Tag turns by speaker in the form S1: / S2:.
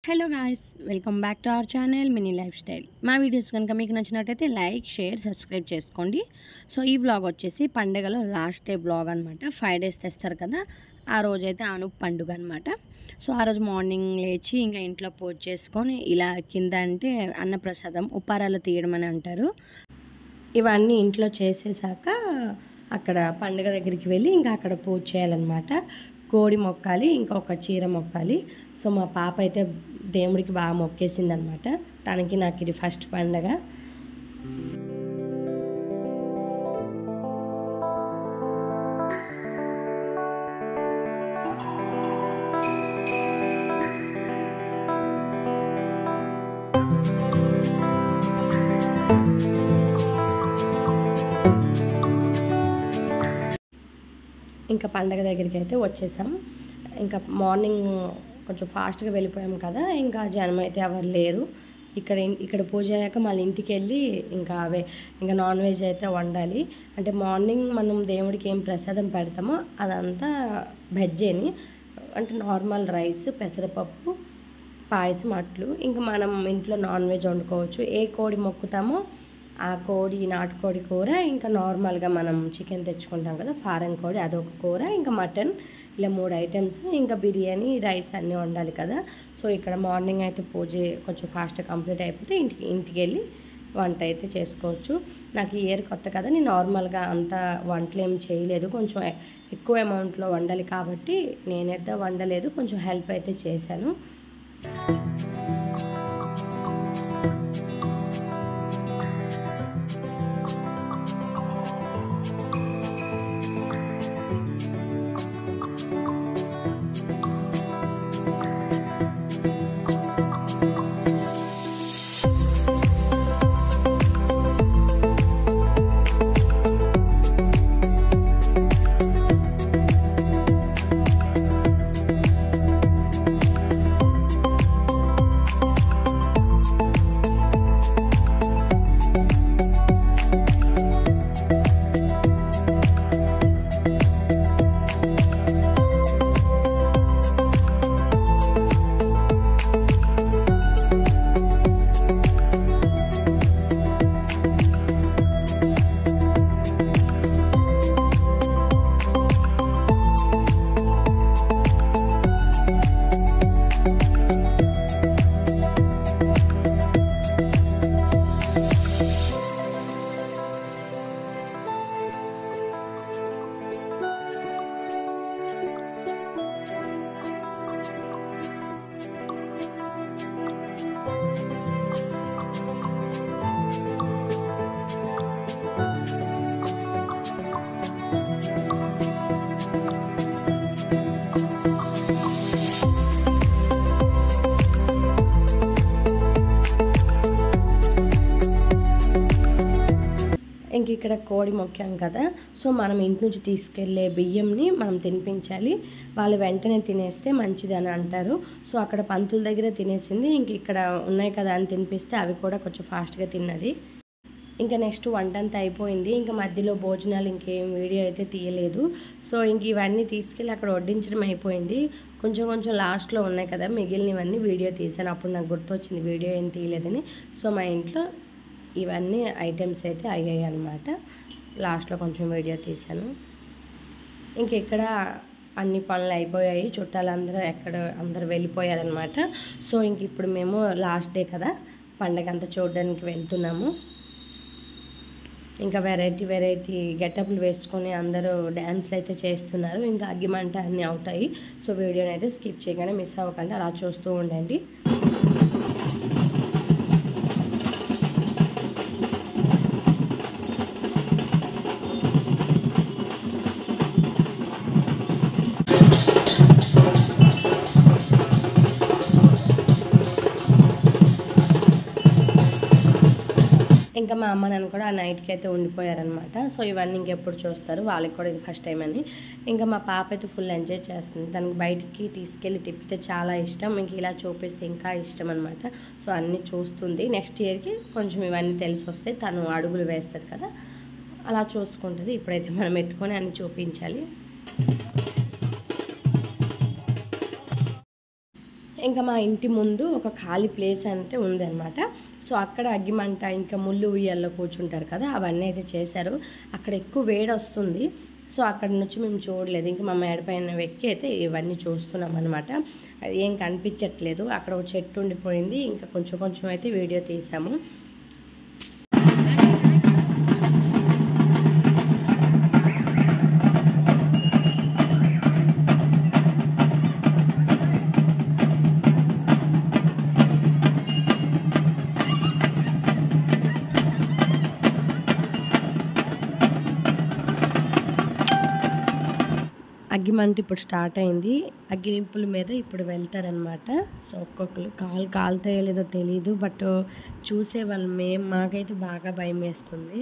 S1: Hello guys, welcome back to our channel mini life style. మా videos కనుక మీకు నచ్చినట్టయితే లైక్, షేర్, సబ్స్క్రైబ్ చేసుకోండి. సో ఈ వ్లాగ్ వచ్చేసి పండుగలో లాస్ట్ డే వ్లాగ్ అనమాట. 5 days తెస్తారు కదా, ఆ రోజైతే అనూప్ పండుగ అనమాట. సో ఆ రోజు మార్నింగ్ లేచి ఇంకా ఇంట్లో పూజ చేసుకొని ఇలా కింద అంటే అన్నప్రసాదం ఉప్పారాలు తీయడం అని అంటారు. ఇవన్నీ ఇంట్లో చేసేసాక అక్కడ పండుగ దగ్గరికి వెళ్ళి ఇంకా అక్కడ పూజ చేయాలన్నమాట. కోడి మొక్కాలి, ఇంకొక చీర మొక్కాలి. సో మా పాప అయితే దేవుడికి బాగా మొక్కేసింది అనమాట. తనకి నాకు ఇది ఫస్ట్ పండగ. ఇంకా పండగ దగ్గరికి అయితే వచ్చేసాం. ఇంకా మార్నింగ్ కొంచెం ఫాస్ట్గా వెళ్ళిపోయాం కదా, ఇంకా జనం అయితే ఎవరు లేరు. ఇక్కడ పూజ అయ్యాక మళ్ళీ ఇంటికి వెళ్ళి ఇంకా నాన్ వెజ్ అయితే వండాలి. అంటే మార్నింగ్ మనం దేవుడికి ఏం ప్రసాదం పెడతామో అదంతా వెజ్జేని, అంటే నార్మల్ రైస్, పెసరపప్పు, పాయసం అట్లు. ఇంకా మనం ఇంట్లో నాన్ వెజ్ వండుకోవచ్చు. ఏ కోడి మొక్కుతామో ఆ కోడి, నాటుకోడి కూర, ఇంకా నార్మల్గా మనం చికెన్ తెచ్చుకుంటాం కదా ఫారెన్ కోడి, అదొక కూర, ఇంకా మటన్, ఇలా 3 ఐటమ్స్, ఇంకా బిర్యానీ, రైస్ అన్నీ వండాలి కదా. సో ఇక్కడ మార్నింగ్ అయితే పూజ కొంచెం ఫాస్ట్గా కంప్లీట్ అయిపోతే ఇంటికి వెళ్ళి వంట అయితే చేసుకోవచ్చు. నాకు ఈ ఇయర్ కొత్త కదా, నేను నార్మల్గా అంత వంటలు ఏం చేయలేదు. కొంచెం ఎక్కువ అమౌంట్లో వండాలి కాబట్టి నేనైతే వండలేదు, కొంచెం హెల్ప్ అయితే చేశాను. ఇంక ఇక్కడ కోడి మొక్కాం కదా, సో మనం ఇంటి నుంచి తీసుకెళ్లే బియ్యంని మనం తినిపించాలి. వాళ్ళు వెంటనే తినేస్తే మంచిదని అంటారు. సో అక్కడ పంతుల దగ్గర తినేసింది, ఇంక ఇక్కడ ఉన్నాయి కదా అని తినిపిస్తే అవి కూడా కొంచెం ఫాస్ట్గా తిన్నది. ఇంకా నెక్స్ట్ వంట అంతా అయిపోయింది. ఇంకా మధ్యలో భోజనాలు ఇంకేం వీడియో అయితే తీయలేదు. సో ఇంక ఇవన్నీ తీసుకెళ్ళి అక్కడ వడ్డించడం అయిపోయింది. కొంచెం లాస్ట్లో ఉన్నాయి కదా మిగిలినవన్నీ వీడియో తీసాను. అప్పుడు నాకు గుర్తొచ్చింది వీడియో ఏం తీయలేదని. సో మా ఇంట్లో ఇవన్నీ ఐటమ్స్ అయితే అయ్యాయి అన్నమాట. లాస్ట్లో కొంచెం వీడియో తీశాను. ఇక్కడ అన్ని పనులు అయిపోయాయి, చుట్టాలందరూ అందరూ వెళ్ళిపోయారనమాట. సో ఇప్పుడు మేము లాస్ట్ డే కదా, పండగ అంతా చూడడానికి వెళ్తున్నాము. ఇంకా వెరైటీ గెటప్లు వేసుకొని అందరూ డ్యాన్స్లు అయితే చేస్తున్నారు. ఇంకా అగ్గిమంట అన్నీ అవుతాయి. సో వీడియోని అయితే స్కిప్ చేయగానే మిస్ అవ్వకండి, అలా చూస్తూ ఉండండి. ఇంకా మా అమ్మ నాన్న కూడా ఆ నైట్కి అయితే ఉండిపోయారనమాట. సో ఇవన్నీ ఇంకెప్పుడు చూస్తారు, వాళ్ళకి కూడా ఇది ఫస్ట్ టైం అని. ఇంకా మా పాప అయితే ఫుల్ ఎంజాయ్ చేస్తుంది. తనకి బయటికి తీసుకెళ్ళి తిప్పితే చాలా ఇష్టం, ఇంక ఇలా చూపిస్తే ఇంకా ఇష్టం అనమాట. సో అన్నీ చూస్తుంది. నెక్స్ట్ ఇయర్కి కొంచెం ఇవన్నీ తెలిసి వస్తే తను అడుగులు వేస్తుంది కదా, అలా చూసుకుంటుంది. ఇప్పుడైతే మనం ఎత్తుకొని అన్నీ చూపించాలి. ఇంకా మా ఇంటి ముందు ఒక ఖాళీ ప్లేస్ అంటే ఉందన్నమాట. సో అక్కడ అగ్గిమంట ఇంకా ముళ్ళు ఉయ్యాల్లో కూర్చుంటారు కదా, అవన్నీ అయితే చేశారు. అక్కడ ఎక్కువ వేడి వస్తుంది. సో అక్కడ నుంచి మేము చూడలేదు. ఇంకా మా మేడ పైన ఎక్కి అయితే ఇవన్నీ చూస్తున్నాం అనమాట. అది ఏం కనిపించట్లేదు. అక్కడ ఒక చెట్టు ఉండిపోయింది. ఇంకా కొంచెం కొంచెం అయితే వీడియో తీసాము. అగ్గిమంట ఇప్పుడు స్టార్ట్ అయింది. అగ్గి నిప్పుల మీద ఇప్పుడు వెళ్తారనమాట. సో ఒక్కొక్కరు కాలుతాయో లేదో తెలీదు, బట్ చూసే వాళ్ళు మాకైతే బాగా భయం వేస్తుంది.